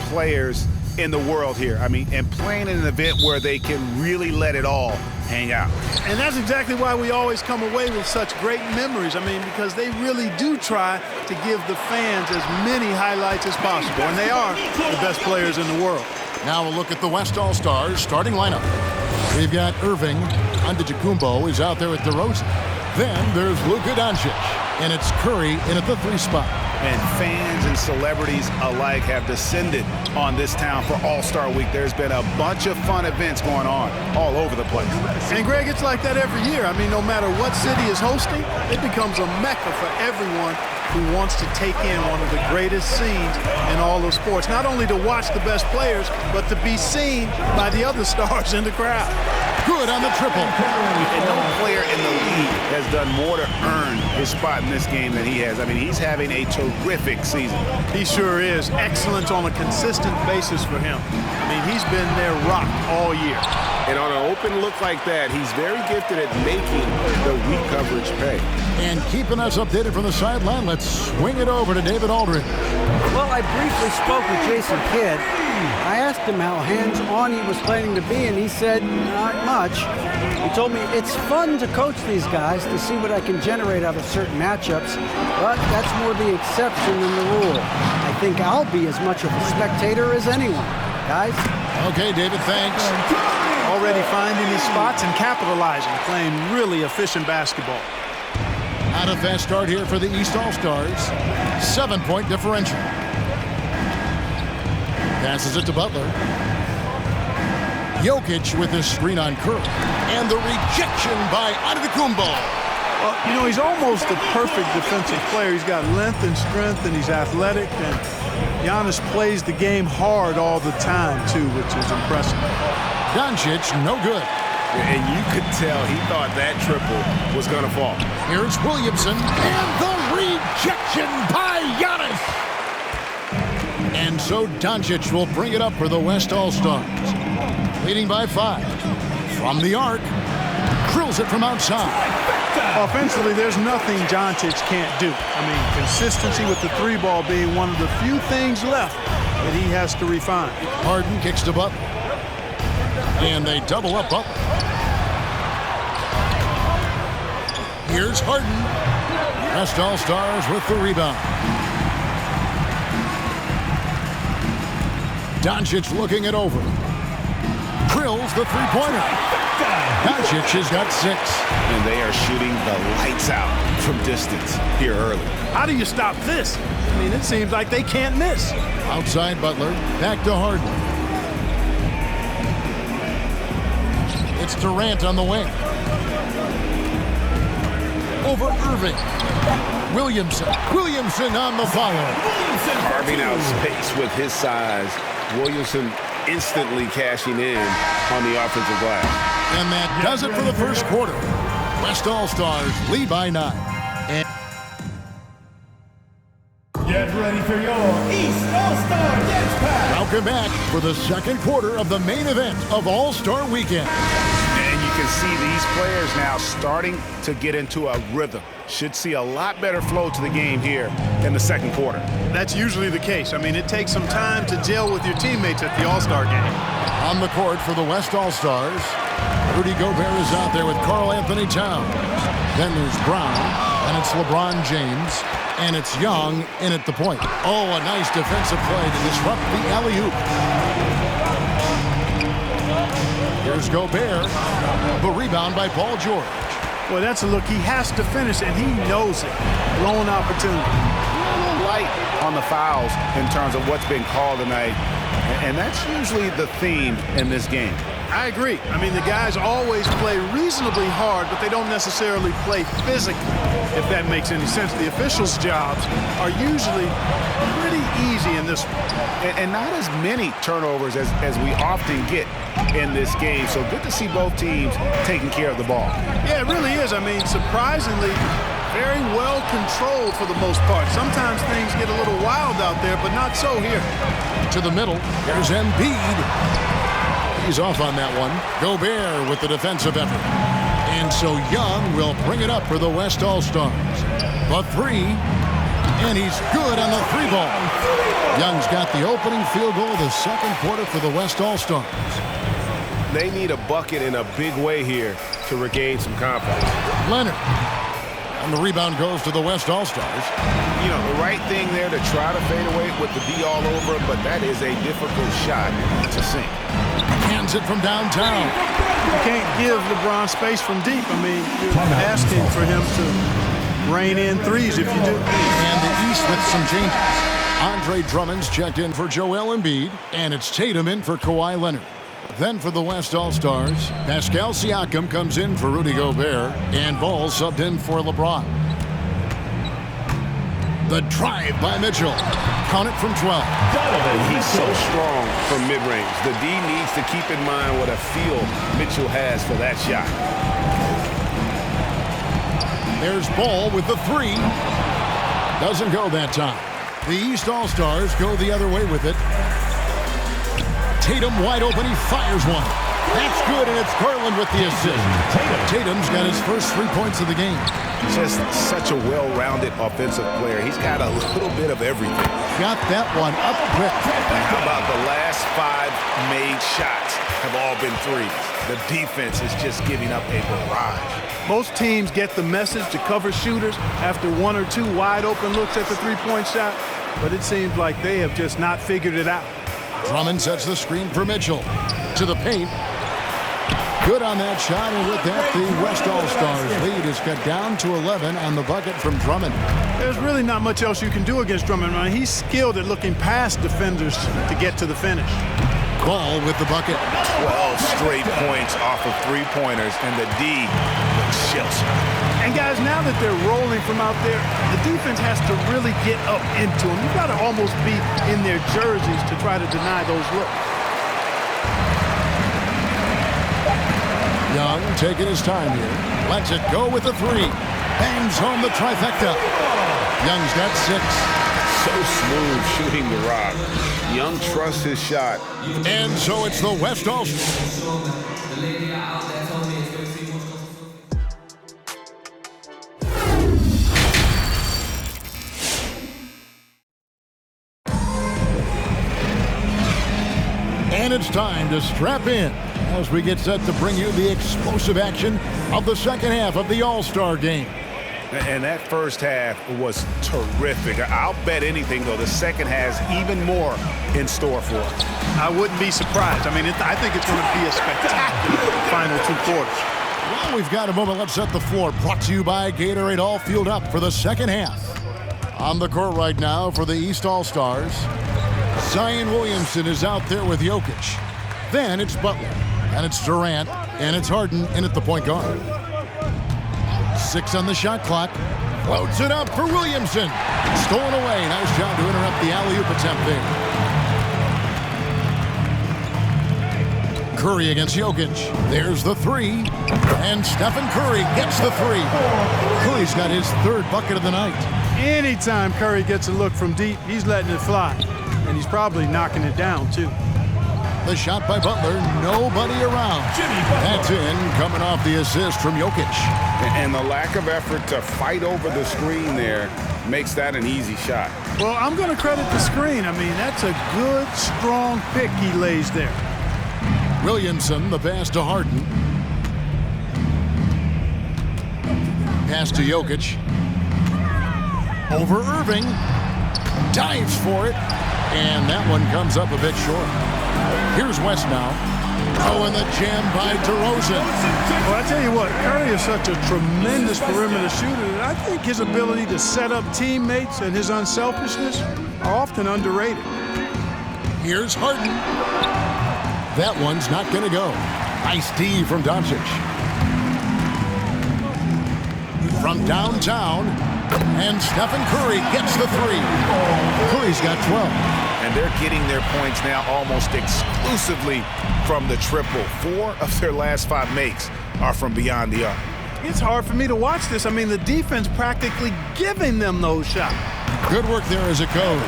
players in the world here. I mean, and playing in an event where they can really let it all hang out. And that's exactly why we always come away with such great memories. I mean, because they really do try to give the fans as many highlights as possible. And they are the best players in the world. Now a look at the West All-Stars starting lineup. We've got Irving. Antetokounmpo is out there with DeRozan. Then there's Luka Doncic. And it's Curry in at the 3 spot. And fans and celebrities alike have descended on this town for All-Star Week. There's been a bunch of fun events going on all over the place. And, Greg, it's like that every year. I mean, no matter what city is hosting, it becomes a mecca for everyone who wants to take in one of the greatest scenes in all of sports. Not only to watch the best players, but to be seen by the other stars in the crowd. Good on the triple. And no player in the league has done more to earn his spot in this game than he has. I mean, he's having a terrific season. He sure is. Excellence on a consistent basis for him. I mean, he's been their rock all year. And on an open look like that, he's very gifted at making the weak coverage pay. And keeping us updated from the sideline, let's swing it over to David Aldridge. Well, I briefly spoke with Jason Kidd. I asked him how hands-on he was planning to be, and he said, not much. He told me it's fun to coach these guys to see what I can generate out of certain matchups, but that's more the exception than the rule. I think I'll be as much of a spectator as anyone. Guys? Okay, David, thanks. Already finding his spots and capitalizing, playing really efficient basketball. Not a fast start here for the East All-Stars. 7-point differential. Passes it to Butler. Jokic with his screen on Curry. And the rejection by Antetokounmpo. Well, you know, he's almost the perfect defensive player. He's got length and strength, and he's athletic. And Giannis plays the game hard all the time, too, which is impressive. Doncic, no good. And you could tell he thought that triple was going to fall. Here's Williamson. And the rejection by Giannis. And so Doncic will bring it up for the West All-Stars. Leading by 5. From the arc. Drills it from outside. Offensively, there's nothing Doncic can't do. I mean, consistency with the 3-ball being one of the few things left that he has to refine. Harden kicks to Butler. And they double up Butler. Here's Harden. West All-Stars with the rebound. Doncic looking it over. Drills the 3-pointer. Doncic has got 6. And they are shooting the lights out from distance here early. How do you stop this? I mean, it seems like they can't miss. Outside Butler. Back to Harden. It's Durant on the wing. Over Irving. Williamson. Williamson on the follow. Carving out space with his size. Williamson instantly cashing in on the offensive glass. And that does it for the first quarter. West All-Stars lead by 9. And get ready for your East All-Star Gets Pack. Welcome back for the second quarter of the main event of All-Star Weekend. And you can see these players now starting to get into a rhythm. Should see a lot better flow to the game here in the second quarter. That's usually the case. I mean, it takes some time to gel with your teammates at the All-Star game. On the court for the West All-Stars, Rudy Gobert is out there with Karl Anthony Towns. Then there's Brown, and it's LeBron James, and it's Young in at the point. Oh, a nice defensive play to disrupt the alley-oop. Here's Gobert. The rebound by Paul George. Well, that's a look he has to finish, and he knows it. Blown opportunity. A little light on the fouls in terms of what's been called tonight. And that's usually the theme in this game. I agree. I mean, the guys always play reasonably hard, but they don't necessarily play physically, if that makes any sense. The officials' jobs are usually pretty easy in this one. And not as many turnovers as we often get in this game. So good to see both teams taking care of the ball. Yeah, it really is. I mean, surprisingly, very well controlled for the most part. Sometimes things get a little wild out there, but not so here. To the middle, there's Embiid. He's off on that one. Gobert with the defensive effort. And so Young will bring it up for the West All-Stars. The 3, And he's good on the 3-ball. Young's got the opening field goal of the second quarter for the West All-Stars. They need a bucket in a big way here to regain some confidence. Leonard. And the rebound goes to the West All-Stars. You know, the right thing there to try to fade away with the D all over him, but that is a difficult shot to sink. Hands it from downtown. You can't give LeBron space from deep. I mean, you're asking for him to rain in threes if you do. And the East with some changes. Andre Drummond's checked in for Joel Embiid, and it's Tatum in for Kawhi Leonard. Then for the West All-Stars, Pascal Siakam comes in for Rudy Gobert, and Ball subbed in for LeBron. The drive by Mitchell. Count it from 12. He's so strong from mid-range. The D needs to keep in mind what a feel Mitchell has for that shot. There's Ball with the 3. Doesn't go that time. The East All-Stars go the other way with it. Tatum wide open, he fires one. That's good, and it's Garland with the assist. Tatum's got his first 3 points of the game. Just such a well-rounded offensive player. He's got a little bit of everything. Got that one up quick. How about the last 5 made shots have all been threes? The defense is just giving up a barrage. Most teams get the message to cover shooters after 1 or 2 wide open looks at the three-point shot, but it seems like they have just not figured it out. Drummond sets the screen for Mitchell. To the paint. Good on that shot, and with that, the West All-Stars lead is cut down to 11 on the bucket from Drummond. There's really not much else you can do against Drummond. I mean, he's skilled at looking past defenders to get to the finish. Ball with the bucket. 12 straight points off of three-pointers, and the D shifts. And guys, now that they're rolling from out there, the defense has to really get up into them. You've got to almost be in their jerseys to try to deny those looks. Young taking his time here. Lets it go with the 3. Bangs home the trifecta. Young's got 6. So smooth shooting the rock. Young trusts his shot. And so it's the West All-Stars. And it's time to strap in as we get set to bring you the explosive action of the second half of the All-Star game. And that first half was terrific. I'll bet anything, though, the second has even more in store for us. I wouldn't be surprised. I mean, I think it's going to be a spectacular final 2 quarters. Well, we've got a moment. Let's set the floor. Brought to you by Gatorade, all fueled up for the second half. On the court right now for the East All-Stars, Zion Williamson is out there with Jokic. Then it's Butler, and it's Durant, and it's Harden in at the point guard. 6 on the shot clock. Floats it up for Williamson. Stolen away. Nice job to interrupt the alley-oop attempt there. Curry against Jokic. There's the 3. And Stephen Curry gets the 3. Curry's got his 3rd bucket of the night. Anytime Curry gets a look from deep, he's letting it fly. And he's probably knocking it down, too. The shot by Butler, nobody around. That's in, coming off the assist from Jokic. And the lack of effort to fight over the screen there makes that an easy shot. Well, I'm going to credit the screen. I mean, that's a good, strong pick he lays there. Williamson, the pass to Harden. Pass to Jokic. Over Irving. Dives for it. And that one comes up a bit short. Here's West now. Oh, and the jam by DeRozan. Well, I tell you what, Curry is such a tremendous perimeter shooter that I think his ability to set up teammates and his unselfishness are often underrated. Here's Harden. That one's not going to go. Nice D from Doncic. From downtown, and Stephen Curry gets the 3. Curry's got 12. And they're getting their points now almost exclusively from the triple. 4 of their last 5 makes are from beyond the arc. It's hard for me to watch this. I mean, the defense practically giving them those shots. Good work there as it goes.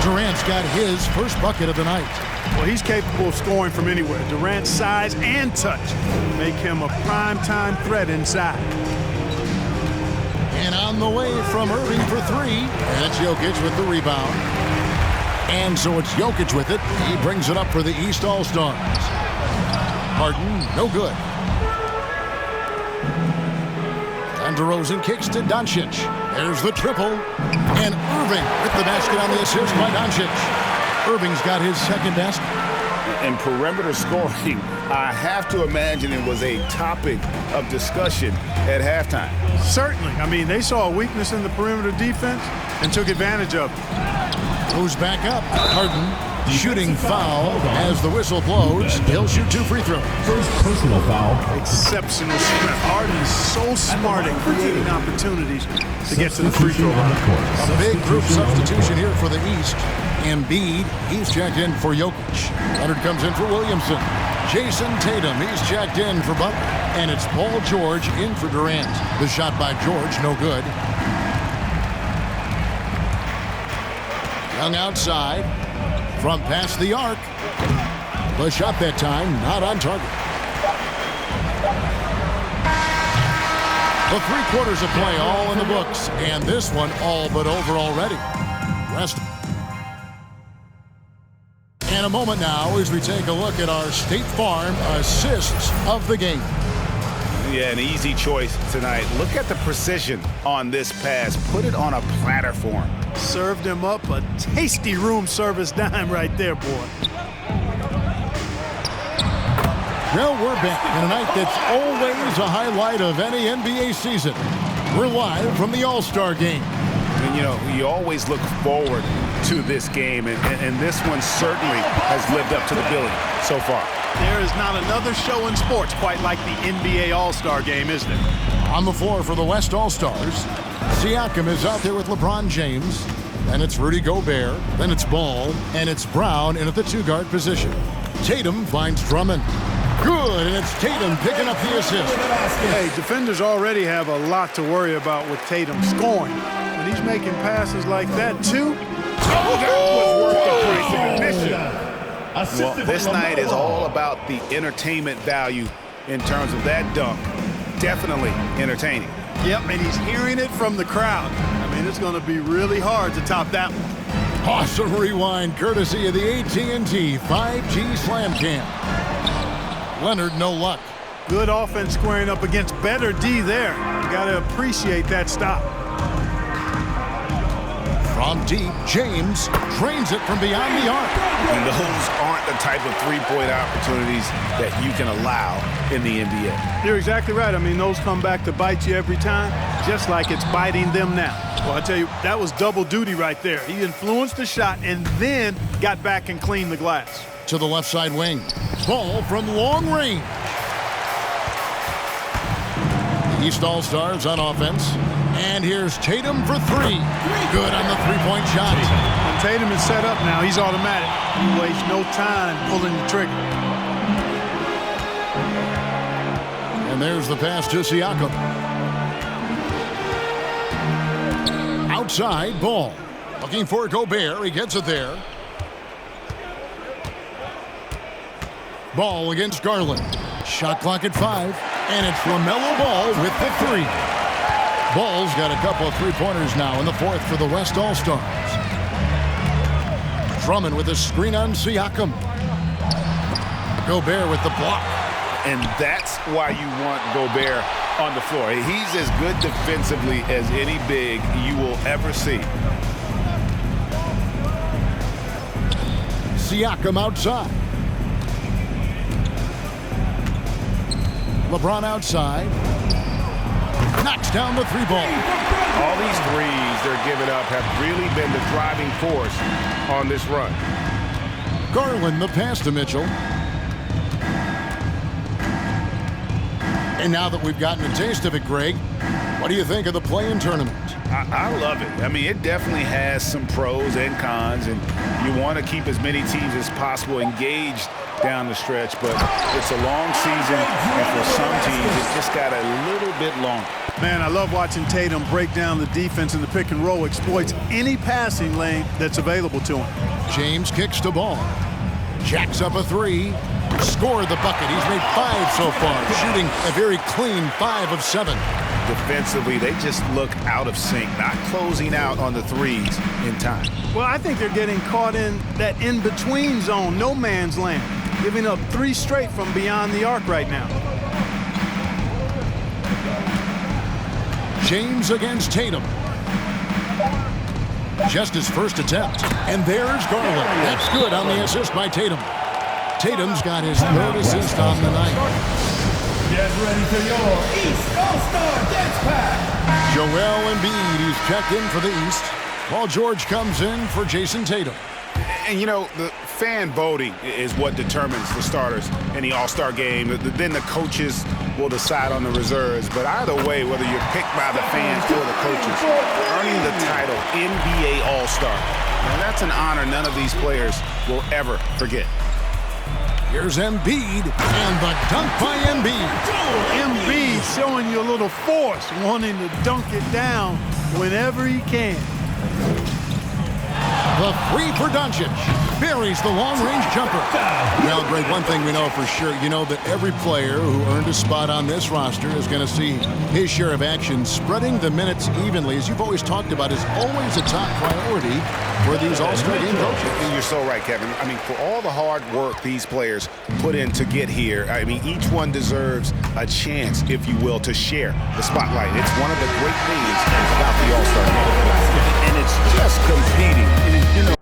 Durant's got his first bucket of the night. Well, he's capable of scoring from anywhere. Durant's size and touch make him a prime-time threat inside. And on the way from Irving for three. And it's Jokic with the rebound. And so it's Jokic with it. He brings it up for the East All-Stars. Harden, no good. And DeRozan kicks to Doncic. There's the triple. And Irving with the basket on the assist by Doncic. Irving's got his second basket. And perimeter scoring, I have to imagine it was a topic of discussion at halftime. Certainly. I mean, they saw a weakness in the perimeter defense and took advantage of it. Goes back up. Harden, shooting foul as the whistle blows. He'll shoot 2 free throws. First personal foul. Exceptional strength. Harden is so smart at creating opportunities to get to the free throw line. A big group substitution here for the East. Embiid, he's checked in for Jokic. Leonard comes in for Williamson. Jason Tatum, he's checked in for Butler. And it's Paul George in for Durant. The shot by George, no good. Young outside from past the arc. The shot that time, not on target. The 3 quarters of play all in the books. And this one all but over already. Rest. And a moment now as we take a look at our State Farm assists of the game. Yeah, an easy choice tonight. Look at the precision on this pass. Put it on a platter for him. Served him up a tasty room service dime right there, boy. Well, we're back in a night that's always a highlight of any NBA season. We're live from the All-Star Game. And, you know, you always look forward to this game, and this one certainly has lived up to the billing so far. There is not another show in sports quite like the NBA All-Star Game, is there? On the floor for the West All-Stars, Siakam is out there with LeBron James. Then it's Rudy Gobert. Then it's Ball. And it's Brown in at the 2-guard position. Tatum finds Drummond. Good, and it's Tatum picking up the assist. Hey, defenders already have a lot to worry about with Tatum scoring. When he's making passes like that, too. Oh, that was worth the price of admission. Well, this night is all about the entertainment value in terms of that dunk. Definitely entertaining. Yep, and he's hearing it from the crowd. I mean, it's going to be really hard to top that one. Awesome rewind courtesy of the AT&T 5G Slam Cam. Leonard, no luck. Good offense squaring up against better D there. You got to appreciate that stop. From deep, James drains it from beyond the arc. And those aren't the type of three-point opportunities that you can allow in the NBA. You're exactly right. I mean, those come back to bite you every time, just like it's biting them now. Well, I tell you, that was double duty right there. He influenced the shot and then got back and cleaned the glass. To the left side wing. Ball from long range. The East All-Stars on offense. And here's Tatum for 3. Good on the 3-point shot. When Tatum is set up now, he's automatic. He wastes no time pulling the trigger. And there's the pass to Siakam. Outside, Ball. Looking for Gobert. He gets it there. Ball against Garland. Shot clock at 5. And it's LaMelo Ball with the 3. Ball's got a couple of 3-pointers now in the 4th for the West All-Stars. Drummond with a screen on Siakam. Gobert with the block. And that's why you want Gobert on the floor. He's as good defensively as any big you will ever see. Siakam outside. LeBron outside. Knocks down the 3-ball. All these threes they're giving up have really been the driving force on this run. Garland the pass to Mitchell. And now that we've gotten a taste of it, Greg, what do you think of the play-in tournament? I love it. I mean, it definitely has some pros and cons, and you want to keep as many teams as possible engaged down the stretch, but it's a long season, and for some teams, it just got a little bit longer. Man, I love watching Tatum break down the defense in the pick and roll, exploits any passing lane that's available to him. James kicks to Ball. Jacks up a 3. Scored the bucket. He's made 5 so far, shooting a very clean 5 of 7. defensively, they just look out of sync, not closing out on the threes in time. Well, I think they're getting caught in that in-between zone, no man's land, giving up 3 straight from beyond the arc right now. James against Tatum. Just his first attempt. And there's Garland. That's good on the assist by Tatum. Tatum's got his 3rd assist on the night. Get ready for your East All-Star Dance Pack. Joel Embiid, he's checked in for the East, while George comes in for Jason Tatum. And, you know, the fan voting is what determines the starters in the All-Star game. Then the coaches will decide on the reserves. But either way, whether you're picked by the fans or the coaches, earning the title NBA All-Star, now that's an honor none of these players will ever forget. Here's Embiid, and the dunk by Embiid. Embiid showing you a little force, wanting to dunk it down whenever he can. The 3 for Doncic. Buries the long-range jumper. Well, Greg, one thing we know for sure, you know that every player who earned a spot on this roster is going to see his share of action. Spreading the minutes evenly, as you've always talked about, is always a top priority for these All-Star game coaches. And you're so right, Kevin. I mean, for all the hard work these players put in to get here, I mean, each one deserves a chance, if you will, to share the spotlight. It's one of the great things about the All-Star game. And it's just competing. You know,